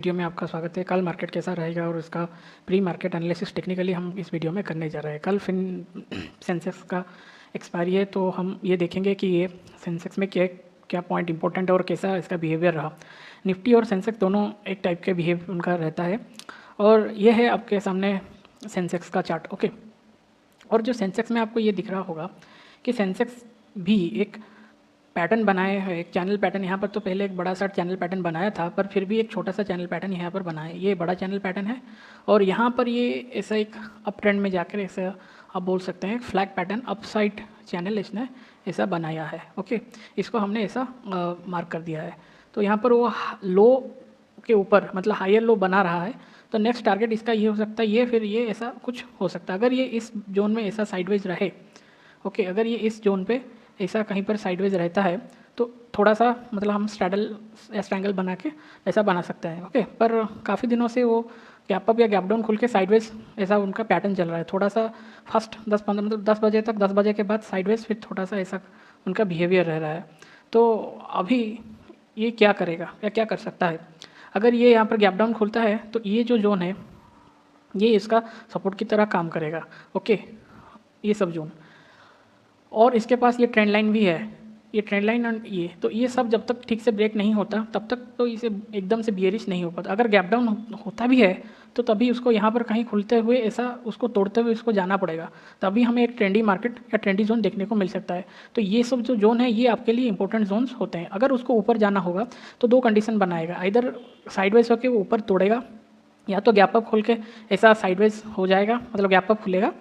Video में आपका स्वागत है। कल मार्केट कैसा रहेगा और उसका प्री मार्केट एनालिसिस टेक्निकली हम इस वीडियो में करने जा रहे हैं। कल सेंसेक्स का एक्सपायरी है, तो हम ये देखेंगे कि ये सेंसेक्स में क्या क्या पॉइंट इंपॉर्टेंट है और कैसा इसका बिहेवियर रहा। निफ्टी और सेंसेक्स दोनों एक टाइप के बिहेव उनका रहता है, और ये है आपके सामने सेंसेक्स का चार्ट। ओके, और जो सेंसेक्स में आपको ये दिख रहा होगा कि सेंसेक्स भी एक पैटर्न बनाए है, एक चैनल पैटर्न। यहाँ पर तो पहले एक बड़ा सा चैनल पैटर्न बनाया था, पर फिर भी एक छोटा सा चैनल पैटर्न यहाँ पर बना है। ये बड़ा चैनल पैटर्न है, और यहाँ पर ये ऐसा एक अप ट्रेंड में जाकर ऐसा आप बोल सकते हैं फ्लैग पैटर्न अपसाइड चैनल इसने ऐसा बनाया है। ओके, इसको हमने ऐसा मार्क कर दिया है। तो यहाँ पर वो लो के ऊपर मतलब हायर लो बना रहा है, तो नेक्स्ट टारगेट इसका ये हो सकता है, ये फिर ये ऐसा कुछ हो सकता है। अगर ये इस जोन में ऐसा साइडवेज रहे, ओके, अगर ये इस जोन पे ऐसा कहीं पर साइडवेज रहता है तो थोड़ा सा मतलब हम स्ट्रैंगल बना के ऐसा बना सकते हैं। ओके, पर काफ़ी दिनों से वो गैप अप या गैप डाउन खुल के साइडवेज ऐसा उनका पैटर्न चल रहा है। थोड़ा सा फर्स्ट 10-15 मतलब 10 बजे तक, 10 बजे के बाद साइडवेज, फिर थोड़ा सा ऐसा उनका बिहेवियर रह रहा है। तो अभी ये क्या करेगा या क्या कर सकता है? अगर ये यहाँ पर गैप डाउन खुलता है तो ये जो जोन है ये इसका सपोर्ट की तरह काम करेगा। ओके, ये सब जोन, और इसके पास ये ट्रेंड लाइन भी है, ये ट्रेंड लाइन और ये सब जब तक ठीक से ब्रेक नहीं होता तब तक तो इसे एकदम से बियरिश नहीं हो पाता। अगर गैप डाउन होता भी है तो तभी उसको यहाँ पर कहीं खुलते हुए ऐसा उसको तोड़ते हुए उसको जाना पड़ेगा, तभी हमें एक ट्रेंडी मार्केट या ट्रेंडी जोन देखने को मिल सकता है। तो ये सब जो जोन है ये आपके लिए इंपॉर्टेंट जोन्स होते हैं। अगर उसको ऊपर जाना होगा तो दो कंडीशन बनाएगा, इधर साइडवेज होकर वो ऊपर तोड़ेगा, या तो गैप अप खोल के ऐसा साइडवेज हो जाएगा, मतलब गैप अप खुलेगा,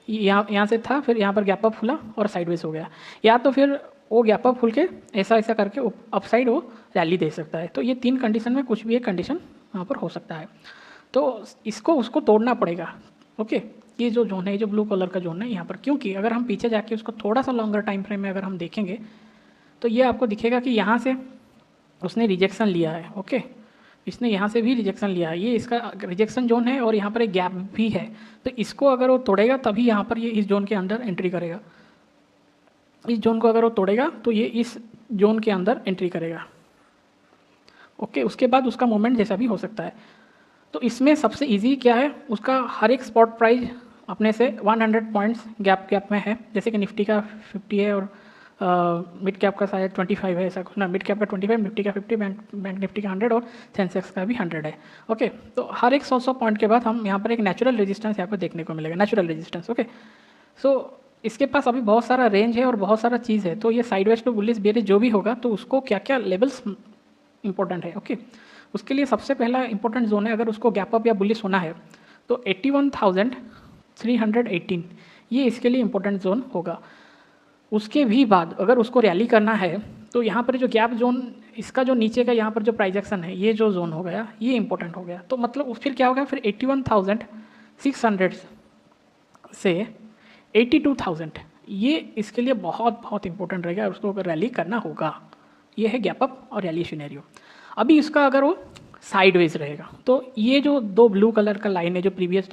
यहाँ से था, फिर यहाँ पर गैप अप खुला और साइडवेज हो गया, या तो फिर वो गैप अप खुल के ऐसा ऐसा करके अप साइड वो रैली दे सकता है। तो ये तीन कंडीशन में कुछ भी एक कंडीशन यहाँ पर हो सकता है, तो इसको उसको तोड़ना पड़ेगा। ओके, ये जो जोन है, जो ब्लू कलर का जोन है यहाँ पर, क्योंकि अगर हम पीछे जाके उसको थोड़ा सा लॉन्गर टाइम फ्रेम में अगर हम देखेंगे तो ये आपको दिखेगा कि यहाँ से उसने रिजेक्शन लिया है। ओके, इसने यहाँ से भी रिजेक्शन लिया है, ये इसका रिजेक्शन जोन है, और यहाँ पर एक गैप भी है। तो इसको अगर वो तोड़ेगा तभी यहाँ पर ये इस जोन के अंदर एंट्री करेगा। इस जोन को अगर वो तोड़ेगा तो ये इस जोन के अंदर एंट्री करेगा। ओके, उसके बाद उसका मूवमेंट जैसा भी हो सकता है। तो इसमें सबसे इजी क्या है, उसका हर एक स्पॉट प्राइस अपने से 100 पॉइंट्स गैप में है। जैसे कि निफ्टी का 50 है और मिड कैप का शायद 25 है, ऐसा कुछ ना, मिड कैप का 25, निफ्टी का 50, बैंक निफ्टी का 100 और सेंसेक्स का भी 100 है। ओके, तो हर एक 100 पॉइंट के बाद हम यहाँ पर एक नेचुरल रेजिस्टेंस यहाँ पर देखने को मिलेगा, नेचुरल रेजिस्टेंस। ओके, सो इसके पास अभी बहुत सारा रेंज है और बहुत सारा चीज़ है। तो ये साइडवेज टू बुलिश बेरिश जो भी होगा तो उसको क्या क्या लेवल्स इंपॉर्टेंट है। ओके, उसके लिए सबसे पहला इंपॉर्टेंट जोन है, अगर उसको गैप अप या बुलिश होना है तो 81,318 ये इसके लिए इंपॉर्टेंट जोन होगा। उसके भी बाद अगर उसको रैली करना है तो यहाँ पर जो गैप जोन, इसका जो नीचे का यहाँ पर जो प्राइस एक्शन है, ये जो जोन हो गया ये इंपॉर्टेंट हो गया। तो मतलब फिर क्या होगा, फिर 81,600 से 82,000 ये इसके लिए बहुत बहुत इंपॉर्टेंट रहेगा, उसको अगर रैली करना होगा। ये है गैप अप और रैली सिनेरियो। अभी इसका अगर वो साइडवेज रहेगा तो ये जो दो ब्लू कलर का लाइन है, जो प्रीवियस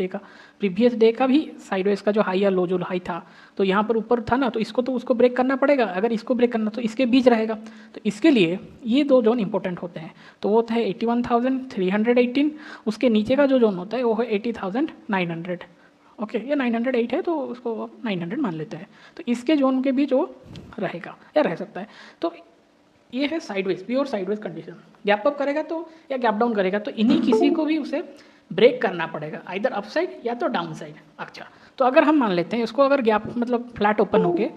डे का भी साइडवेज का जो हाई या लो, जो हाई था तो यहाँ पर ऊपर था ना, तो इसको तो उसको ब्रेक करना पड़ेगा। अगर इसको ब्रेक करना तो इसके बीच रहेगा, तो इसके लिए ये दो जोन इंपॉर्टेंट होते हैं। तो वो है 81,318, उसके नीचे का जो जोन होता है वो है 80,900। ओके, ये 908 है तो उसको 900 मान लेते हैं। तो इसके जोन के बीच वो रहेगा या रह सकता है। तो ये है sideways, pure sideways condition. Gap up करेगा तो या गैप डाउन करेगा तो इन्हीं किसी को भी उसे ब्रेक करना पड़ेगा, आइदर अपसाइड या तो डाउन साइड। अच्छा, तो अगर हम मान लेते हैं इसको, अगर गैप मतलब फ्लैट ओपन होके,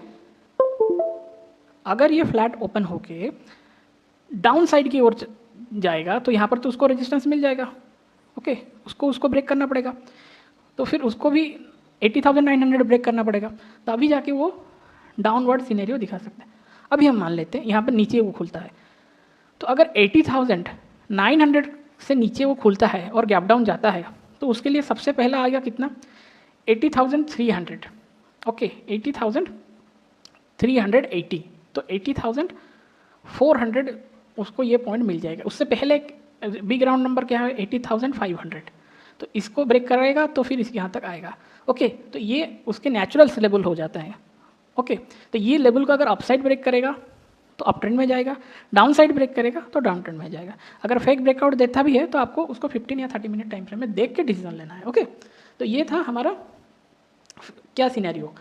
अगर ये फ्लैट ओपन होके डाउन साइड की ओर जाएगा तो यहाँ पर तो उसको रेजिस्टेंस मिल जाएगा। ओके, उसको ब्रेक करना पड़ेगा, तो फिर उसको भी 80,900 ब्रेक करना पड़ेगा, तभी जाके वो डाउनवर्ड सिनेरियो दिखा सकता है। अभी हम मान लेते हैं यहाँ पर नीचे वो खुलता है, तो अगर 80,900 से नीचे वो खुलता है और गैप डाउन जाता है तो उसके लिए सबसे पहला आ गया कितना, 80,300। ओके, 80,380, तो 80,400 उसको ये पॉइंट मिल जाएगा। उससे पहले एक बिग राउंड नंबर क्या है, 80,500, तो इसको ब्रेक करेगा तो फिर इसके यहाँ तक आएगा। ओके, तो ये उसके नेचुरल लेवल हो जाता है। ओके, तो ये लेवल को अगर अपसाइड ब्रेक करेगा तो अप ट्रेंड में जाएगा, डाउन साइड ब्रेक करेगा तो डाउन ट्रेंड में जाएगा। अगर फेक ब्रेकआउट देता भी है तो आपको उसको 15 या 30 मिनट टाइम फ्रेम में देख के डिसीजन लेना है। ओके, तो ये था हमारा क्या सिनेरियो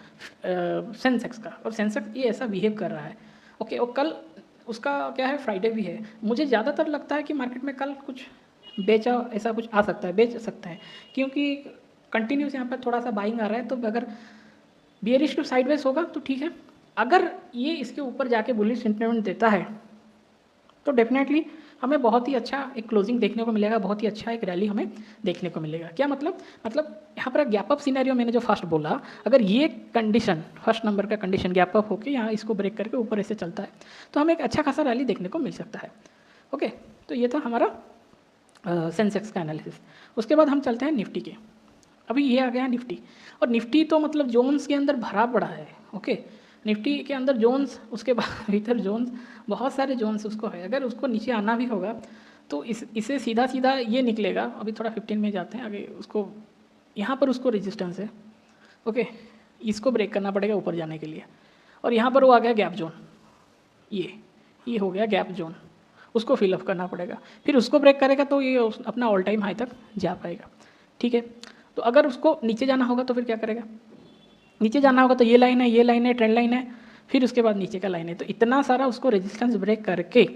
सेंसेक्स का, और सेंसेक्स ये ऐसा बिहेव कर रहा है। ओके, और कल उसका क्या है, फ्राइडे भी है। मुझे ज़्यादातर लगता है कि मार्केट में कल कुछ बेचा ऐसा कुछ आ सकता है, बेच सकता है, क्योंकि कंटिन्यूस यहाँ पर थोड़ा सा बाइंग आ रहा है। तो अगर बियरिश टू साइडवेज होगा तो ठीक है, अगर ये इसके ऊपर जाके बुलिश सेंटिमेंट देता है तो डेफिनेटली हमें बहुत ही अच्छा एक क्लोजिंग देखने को मिलेगा, बहुत ही अच्छा एक रैली हमें देखने को मिलेगा। क्या मतलब यहाँ पर गैप अप सिनेरियो मैंने जो फर्स्ट बोला, अगर ये कंडीशन फर्स्ट नंबर का कंडीशन गैप अप होकर यहाँ इसको ब्रेक करके ऊपर ऐसे चलता है तो हमें एक अच्छा खासा रैली देखने को मिल सकता है। ओके, तो ये था हमारा सेंसेक्स का एनालिसिस। उसके बाद हम चलते हैं निफ्टी के। अभी ये आ गया निफ्टी, और निफ्टी तो मतलब जोन्स के अंदर भरा पड़ा है। ओके, निफ्टी के अंदर जोन्स, उसके बाद भीतर जोन्स, बहुत सारे जोन्स उसको है। अगर उसको नीचे आना भी होगा तो इसे सीधा सीधा ये निकलेगा। अभी थोड़ा 15 में जाते हैं आगे, उसको यहाँ पर उसको रेजिस्टेंस है। ओके, इसको ब्रेक करना पड़ेगा ऊपर जाने के लिए, और यहाँ पर वो आ गया गैप जोन, ये हो गया गैप जोन, उसको फिलअप करना पड़ेगा। फिर उसको ब्रेक करेगा तो ये अपना ऑल टाइम हाई तक जा पाएगा। ठीक है, तो अगर उसको नीचे जाना होगा तो फिर क्या करेगा, नीचे जाना होगा तो ये लाइन है, ये लाइन है, ट्रेंड लाइन है, फिर उसके बाद नीचे का लाइन है। तो इतना सारा उसको रेजिस्टेंस ब्रेक करके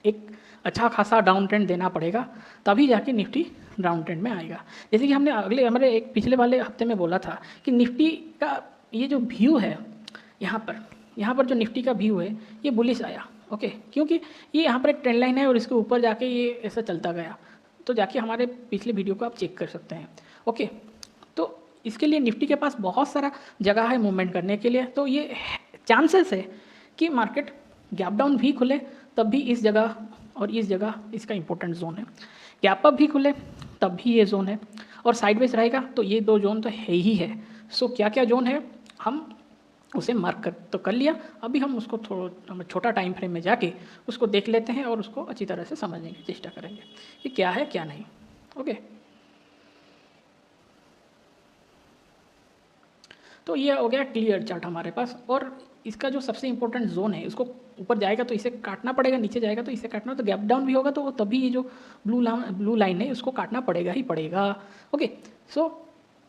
एक अच्छा खासा डाउन ट्रेंड देना पड़ेगा, तभी जाके निफ्टी डाउन ट्रेंड में आएगा। जैसे कि हमने हमारे एक पिछले वाले हफ्ते में बोला था कि निफ्टी का ये जो व्यू है, यहाँ पर जो निफ्टी का व्यू है ये बुलिश आया। ओके, क्योंकि ये यहाँ पर एक ट्रेंड लाइन है और इसके ऊपर जाके ये ऐसा चलता गया। तो जाके हमारे पिछले वीडियो को आप चेक कर सकते हैं। ओके, तो इसके लिए निफ्टी के पास बहुत सारा जगह है मूवमेंट करने के लिए। तो ये चांसेस है कि मार्केट गैप डाउन भी खुले तब भी इस जगह और इस जगह इसका इंपॉर्टेंट जोन है, गैप अप भी खुले तब भी ये जोन है, और साइडवेज रहेगा तो ये दो जोन तो है ही है। सो क्या क्या जोन है हम उसे मार्क कर लिया। अभी हम उसको थोड़ा छोटा टाइम फ्रेम में जाके उसको देख लेते हैं और उसको अच्छी तरह से समझने की चेष्टा करेंगे कि क्या है क्या नहीं। ओके, तो ये हो गया क्लियर चार्ट हमारे पास। और इसका जो सबसे इंपॉर्टेंट जोन है, उसको ऊपर जाएगा तो इसे काटना पड़ेगा, नीचे जाएगा तो इसे काटना, तो गैप डाउन भी होगा तो तभी ये जो ब्लू लाइन है उसको काटना पड़ेगा ही पड़ेगा। ओके, सो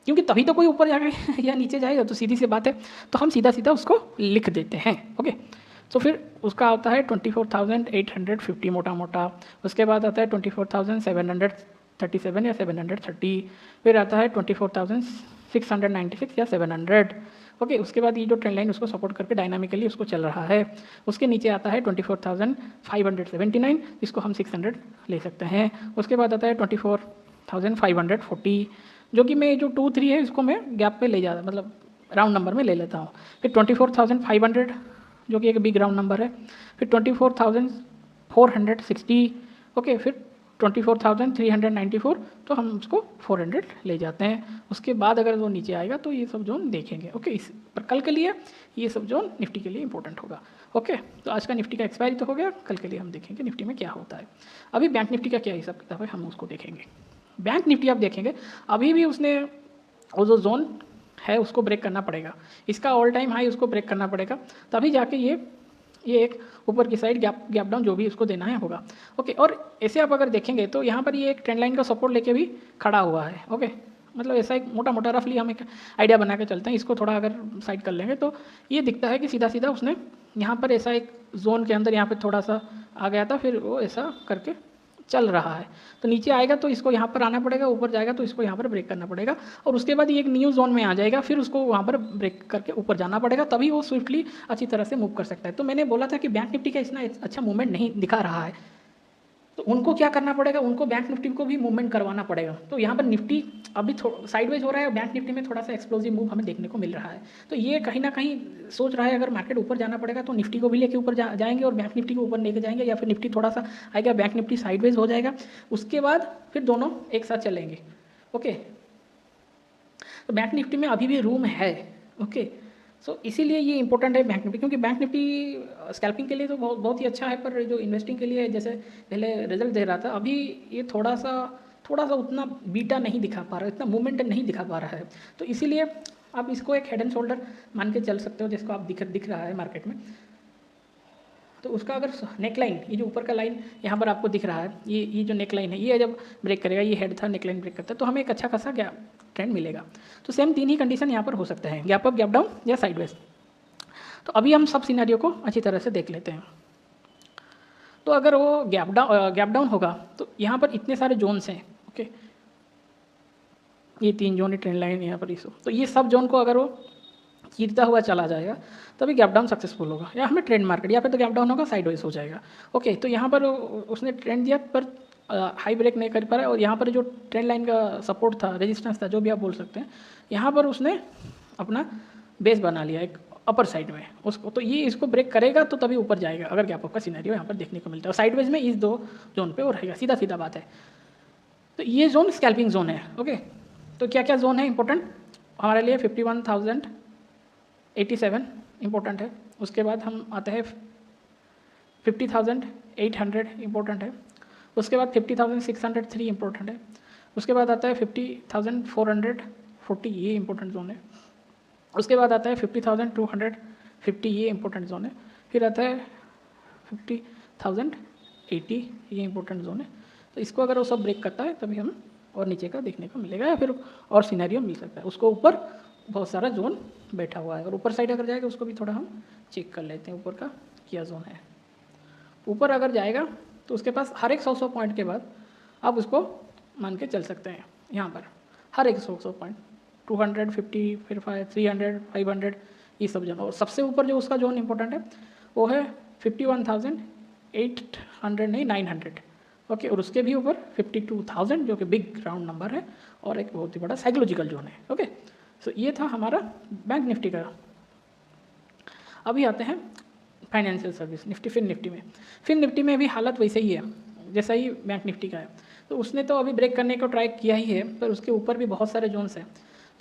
क्योंकि तभी तो कोई ऊपर जाएगा या नीचे जाएगा, तो सीधी सी बात है, तो हम सीधा सीधा उसको लिख देते हैं। ओके, तो फिर उसका आता है 24,850 मोटा मोटा, उसके बाद आता है 24,737 या 730, फिर आता है 24,696 या 700। ओके, उसके बाद ये जो ट्रेंड लाइन उसको सपोर्ट करके डायनामिकली उसको चल रहा है। उसके नीचे आता है 24,579, इसको हम 600 ले सकते हैं। उसके बाद आता है 24,540, जो कि मैं जो 2 3 है इसको मैं गैप पे ले जाता, मतलब राउंड नंबर में ले लेता हूँ। फिर 24,500 जो कि एक बिग राउंड नंबर है, फिर 24,460। ओके, फिर 24,394, तो हम उसको 400 ले जाते हैं। उसके बाद अगर वो नीचे आएगा तो ये सब जोन देखेंगे। ओके, इस पर कल के लिए ये सब जोन निफ्टी के लिए इंपॉर्टेंट होगा। ओके, तो आज का निफ्टी का एक्सपायरी तो हो गया, कल के लिए हम देखेंगे निफ्टी में क्या होता है। अभी बैंक निफ्टी का क्या हिसाब किताब है हम उसको देखेंगे। बैंक निफ्टी आप देखेंगे अभी भी उसने वो जो जोन है उसको ब्रेक करना पड़ेगा, इसका ऑल टाइम हाई उसको ब्रेक करना पड़ेगा, तभी जाके ये एक ऊपर की साइड गैप डाउन जो भी उसको देना है होगा। ओके, और ऐसे आप अगर देखेंगे तो यहाँ पर ये एक ट्रेंड लाइन का सपोर्ट लेके भी खड़ा हुआ है। ओके, मतलब ऐसा एक मोटा मोटा रफली हम एक आइडिया बना के चलते हैं। इसको थोड़ा अगर साइड कर लेंगे तो ये दिखता है कि सीधा सीधा उसने यहाँ पर ऐसा एक जोन के अंदर यहाँ पर थोड़ा सा आ गया था, फिर वो ऐसा करके चल रहा है। तो नीचे आएगा तो इसको यहाँ पर आना पड़ेगा, ऊपर जाएगा तो इसको यहाँ पर ब्रेक करना पड़ेगा, और उसके बाद ये एक न्यू जोन में आ जाएगा, फिर उसको वहाँ पर ब्रेक करके ऊपर जाना पड़ेगा, तभी वो स्विफ्टली अच्छी तरह से मूव कर सकता है। तो मैंने बोला था कि बैंक निफ्टी का इतना अच्छा मूवमेंट नहीं दिखा रहा है, तो उनको क्या करना पड़ेगा, उनको बैंक निफ्टी को भी मूवमेंट करवाना पड़ेगा। तो यहाँ पर निफ्टी अभी साइडवेज हो रहा है, बैंक निफ्टी में थोड़ा सा एक्सप्लोजिव मूव हमें देखने को मिल रहा है। तो ये कहीं ना कहीं सोच रहा है अगर मार्केट ऊपर जाना पड़ेगा तो निफ्टी को भी लेके ऊपर जाएंगे और बैंक निफ्टी को ऊपर लेके जाएंगे, या फिर निफ्टी थोड़ा सा आएगा, बैंक निफ्टी साइडवेज हो जाएगा, उसके बाद फिर दोनों एक साथ चलेंगे। ओके, तो बैंक निफ्टी में अभी भी रूम है। ओके, सो इसीलिए ये इंपॉर्टेंट है बैंक निफ्टी, क्योंकि बैंक निफ्टी स्कैल्पिंग के लिए तो बहुत ही अच्छा है, पर जो इन्वेस्टिंग के लिए जैसे पहले रिजल्ट दे रहा था, अभी ये थोड़ा सा उतना बीटा नहीं दिखा पा रहा है, इतना मूवमेंट नहीं दिखा पा रहा है। तो इसीलिए आप इसको एक हेड एंड शोल्डर मान के चल सकते हो, जिसको आप दिख रहा है मार्केट में। तो उसका अगर नेक लाइन, ये जो ऊपर का लाइन यहाँ पर आपको दिख रहा है, ये जो नेक लाइन है, ये जब ब्रेक करेगा, ये हेड था, नेक लाइन ब्रेक करता है, तो हमें एक अच्छा खासा गैप ट्रेंड मिलेगा। तो सेम 3 ही कंडीशन यहाँ पर हो सकते हैं, गैप अप, गैप डाउन या साइडवेज। तो अभी हम सब सिनेरियो को अच्छी तरह से देख लेते हैं। तो अगर वो गैप डाउन होगा तो यहाँ पर इतने सारे जोन्स हैं, ओके, ये 3 जोन है, ट्रेंड लाइन यहाँ पर इस, तो ये सब जोन को अगर वो चीरता हुआ चला जाएगा तभी गैप डाउन सक्सेसफुल होगा, या हमें ट्रेंड मार्केट, या फिर तो गैप डाउन होगा साइडवेज हो जाएगा। ओके, तो यहाँ पर उसने ट्रेंड दिया पर हाई ब्रेक नहीं कर पा रहा है, और यहाँ पर जो ट्रेंड लाइन का सपोर्ट था, रेजिस्टेंस था, जो भी आप बोल सकते हैं, यहाँ पर उसने अपना बेस बना लिया एक अपर साइड में उसको, तो ये इसको ब्रेक करेगा तो तभी ऊपर जाएगा, अगर गैप अप का सिनेरियो यहाँ पर देखने को मिलता है। और साइडवेज में इस 2 जोन पे वो रहेगा, सीधा सीधा बात है। तो ये जोन स्कैल्पिंग जोन है। ओके, तो क्या क्या जोन है इंपॉर्टेंट हमारे लिए? 51,087 इंपॉर्टेंट है। उसके बाद हम आते हैं 50,800 इंपॉर्टेंट है। उसके बाद 50,603 इंपॉर्टेंट है। उसके बाद आता है 50,440, ये इंपॉर्टेंट जोन है। उसके बाद आता है 50,250, ये इंपॉर्टेंट जोन है। फिर आता है 50,080, ये इंपॉर्टेंट जोन है। तो इसको अगर वो सब ब्रेक करता है तभी हम और नीचे का देखने को मिलेगा, या फिर और सिनेरियो मिल सकता है। उसको ऊपर बहुत सारा जोन बैठा हुआ है, और ऊपर साइड अगर जाएगा उसको भी थोड़ा हम चेक कर लेते हैं, ऊपर का क्या जोन है। ऊपर अगर जाएगा तो उसके पास हर एक 100 पॉइंट के बाद आप उसको मान के चल सकते हैं, यहाँ पर हर एक 100 पॉइंट, 250, फिर 300, 500, ये सब जोन। और सबसे ऊपर जो उसका जोन इंपॉर्टेंट है वो है 51,800 नहीं 900, ओके। और उसके भी ऊपर 52,000, जो कि बिग राउंड नंबर है, और एक बहुत ही बड़ा साइकोलॉजिकल जोन है। ओके, सो ये था हमारा बैंक निफ्टी का। अभी आते हैं फाइनेंशियल सर्विस निफ्टी, फिर निफ्टी में भी हालत वैसे ही है जैसा ही बैंक निफ्टी का है। तो उसने तो अभी ब्रेक करने को ट्राई किया ही है, पर उसके ऊपर भी बहुत सारे जोन्स हैं।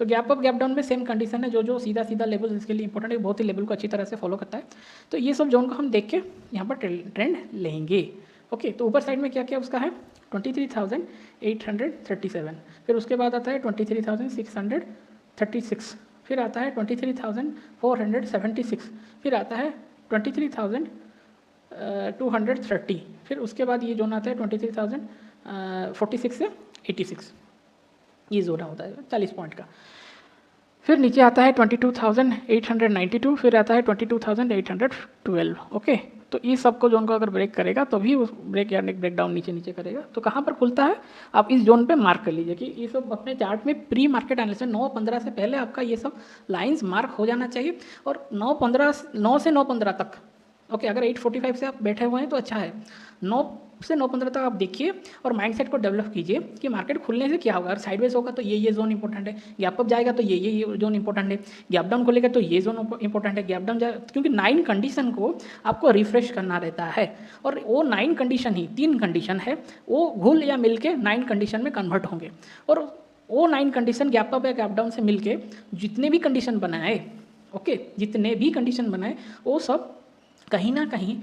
तो गैप अप गैप डाउन में सेम कंडीशन है, जो सीधा लेवल इसके लिए इंपॉर्टेंट है, बहुत ही लेवल को अच्छी तरह से फॉलो करता है। तो ये सब जोन को हम देख के यहाँ पर ट्रेंड लेंगे। ओके, तो ऊपर साइड में क्या क्या उसका है? 23,837, फिर उसके बाद आता है 23,636, फिर आता है 23,476, फिर आता है 23,230, फिर उसके बाद ये जोन आता है 23,046 से 86, ये जोन होता है 40 पॉइंट का। फिर नीचे आता है 22,892, फिर आता है 22,812। ओके, तो ये सबको जोन को अगर ब्रेक करेगा तभी उस ब्रेक या ब्रेक डाउन नीचे करेगा। तो कहाँ पर खुलता है आप इस जोन पे मार्क कर लीजिए कि ये सब अपने चार्ट में प्री मार्केट एनालिसिस 9:15 से पहले आपका ये सब लाइंस मार्क हो जाना चाहिए, और 9 से 9:15 तक। ओके, अगर 8:45 से आप बैठे हुए हैं तो अच्छा है, 9 से 9:15 तक आप देखिए और माइंडसेट को डेवलप कीजिए कि मार्केट खुलने से क्या होगा। अगर साइडवेज होगा तो ये जोन इंपॉर्टेंट है, गैप अप जाएगा तो ये जोन इंपॉर्टेंट है, गैप डाउन खुलेगा तो ये जोन इंपॉर्टेंट है, गैप डाउन जाए, क्योंकि 9 कंडीशन को आपको रिफ्रेश करना रहता है। और वो 9 कंडीशन ही 3 कंडीशन है, वो घुल या मिल के 9 कंडीशन में कन्वर्ट होंगे। और वो 9 कंडीशन गैप अप या गैप डाउन से मिल के जितने भी कंडीशन बनाए, ओके, जितने भी कंडीशन बनाए वो सब कहीं ना कहीं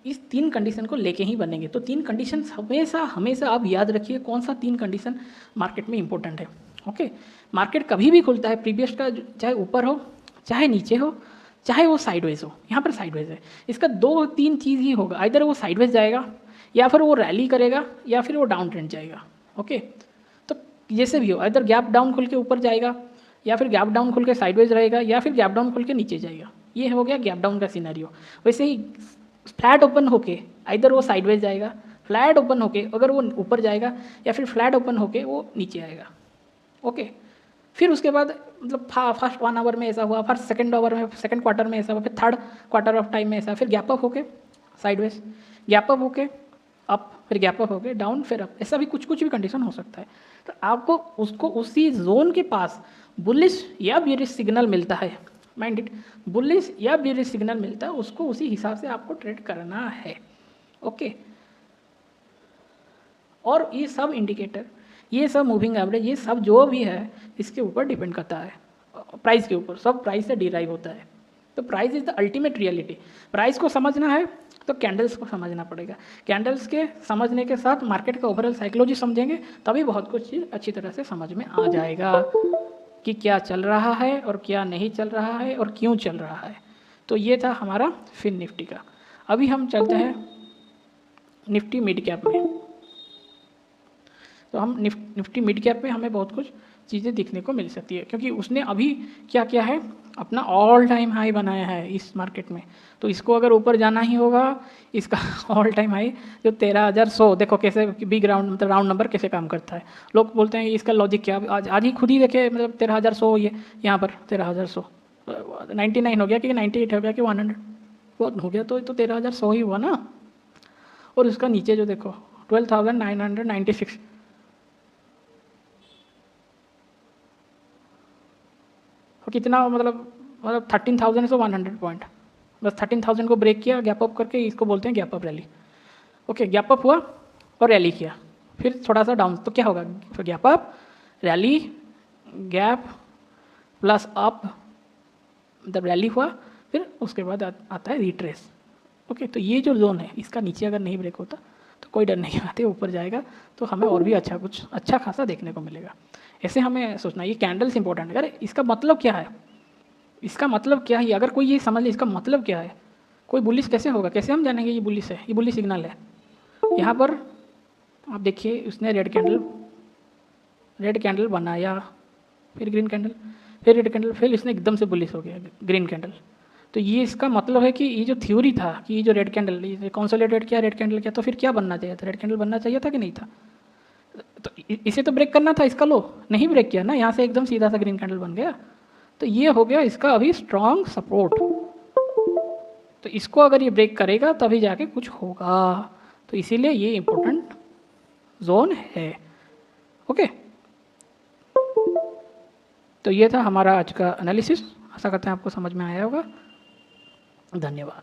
इस 3 कंडीशन को लेके ही बनेंगे। तो 3 कंडीशन हमेशा आप याद रखिए कौन सा 3 कंडीशन मार्केट में इंपॉर्टेंट है। ओके, मार्केट कभी भी खुलता है प्रीवियस का, चाहे ऊपर हो चाहे नीचे हो चाहे वो साइडवेज हो। यहाँ पर साइडवेज है, इसका 2-3 चीज़ ही होगा, इधर वो साइडवेज जाएगा या फिर वो रैली करेगा या फिर वो डाउन ट्रेंड जाएगा। ओके, तो जैसे भी हो, इधर गैप डाउन खुल के ऊपर जाएगा या फिर गैप डाउन खुल के साइडवेज रहेगा या फिर गैप डाउन खुल के नीचे जाएगा। ये हो गया गैप डाउन का सिनेरियो। वैसे ही फ्लैट ओपन होके इधर वो साइडवेज जाएगा, फ्लैट ओपन होके अगर वो ऊपर जाएगा या फिर फ्लैट ओपन होके वो नीचे आएगा। ओके, फिर उसके बाद मतलब फर्स्ट 1 आवर में ऐसा हुआ, फर्स्ट सेकंड आवर में, सेकंड क्वार्टर में ऐसा हुआ, फिर थर्ड क्वार्टर ऑफ टाइम में ऐसा, फिर गैप अप होके साइडवेज, गैप अप होके अप, फिर गैप अप होके डाउन, फिर अप, ऐसा भी कुछ भी कंडीशन हो सकता है। तो आपको उसको उसी जोन के पास बुलिश या बेयरिश सिग्नल मिलता है, माइंड इट, बुलिश या बेयरिश सिग्नल मिलता है, उसको उसी हिसाब से आपको ट्रेड करना है। ओके, और ये सब इंडिकेटर, ये सब मूविंग एवरेज, ये सब जो भी है इसके ऊपर डिपेंड करता है, प्राइस के ऊपर। सब प्राइस से डिराइव होता है। तो price is the ultimate reality. Price को समझना है तो कैंडल्स को समझना पड़ेगा। कैंडल्स के समझने के साथ मार्केट का ओवरऑल साइकोलॉजी समझेंगे तभी बहुत कुछ चीज़ अच्छी तरह से समझ में आ जाएगा कि क्या चल रहा है और क्या नहीं चल रहा है और क्यों चल रहा है। तो ये था हमारा फिन निफ्टी का। अभी हम चलते हैं निफ्टी मिड कैप में। तो हम निफ्टी मिड कैप में हमें बहुत कुछ चीज़ें दिखने को मिल सकती है, क्योंकि उसने अभी क्या किया है, अपना ऑल टाइम हाई बनाया है इस मार्केट में। तो इसको अगर ऊपर जाना ही होगा, इसका ऑल टाइम हाई जो 13,100, देखो कैसे बिग राउंड, मतलब राउंड नंबर कैसे काम करता है। लोग बोलते हैं इसका लॉजिक क्या, आज ही खुद ही देखे, मतलब 13,100 ये यहाँ पर 13,100, 99 हो गया कि 98 हो गया कि 100 वो हो गया, तो 13,100 ही हुआ ना। और उसका नीचे जो देखो 12,996, और कितना, मतलब 13,000 से 100 पॉइंट, बस 13,000 को ब्रेक किया गैप अप करके, इसको बोलते हैं gap up rally. Okay, gap up हुआ और रैली किया, फिर थोड़ा सा डाउन, तो क्या होगा, फिर gap up rally gap plus up, मतलब रैली हुआ, फिर उसके बाद आता है रिट्रेस। ओके, तो ये जो जोन है इसका नीचे अगर नहीं ब्रेक होता तो कोई डर नहीं आते, ऊपर जाएगा तो हमें और भी कुछ अच्छा खासा देखने को मिलेगा। ऐसे हमें सोचना, ये कैंडल्स इंपॉर्टेंट है। अरे इसका मतलब क्या है, इसका मतलब क्या है, अगर कोई ये समझ ले इसका मतलब क्या है, कोई बुलिश कैसे होगा, कैसे हम जानेंगे ये बुलिश है, ये बुलिश सिग्नल है। यहाँ पर आप देखिए, उसने रेड कैंडल बनाया, फिर ग्रीन कैंडल, फिर रेड कैंडल, फिर इसने एकदम से बुलिश हो गया ग्रीन कैंडल। तो ये इसका मतलब है कि ये जो थ्योरी था कि ये जो रेड कैंडल कंसोलिडेट किया, रेड कैंडल किया, तो फिर क्या बनना चाहिए था, रेड कैंडल बनना चाहिए था कि नहीं था। तो इसे तो ब्रेक करना था, इसका लो नहीं ब्रेक किया ना, यहाँ से एकदम सीधा सा ग्रीन कैंडल बन गया। तो ये हो गया इसका अभी स्ट्रॉन्ग सपोर्ट। तो इसको अगर ये ब्रेक करेगा तभी जाके कुछ होगा, तो इसीलिए ये इंपॉर्टेंट जोन है। ओके, तो ये था हमारा आज का एनालिसिस, आशा करते हैं आपको समझ में आया होगा। धन्यवाद।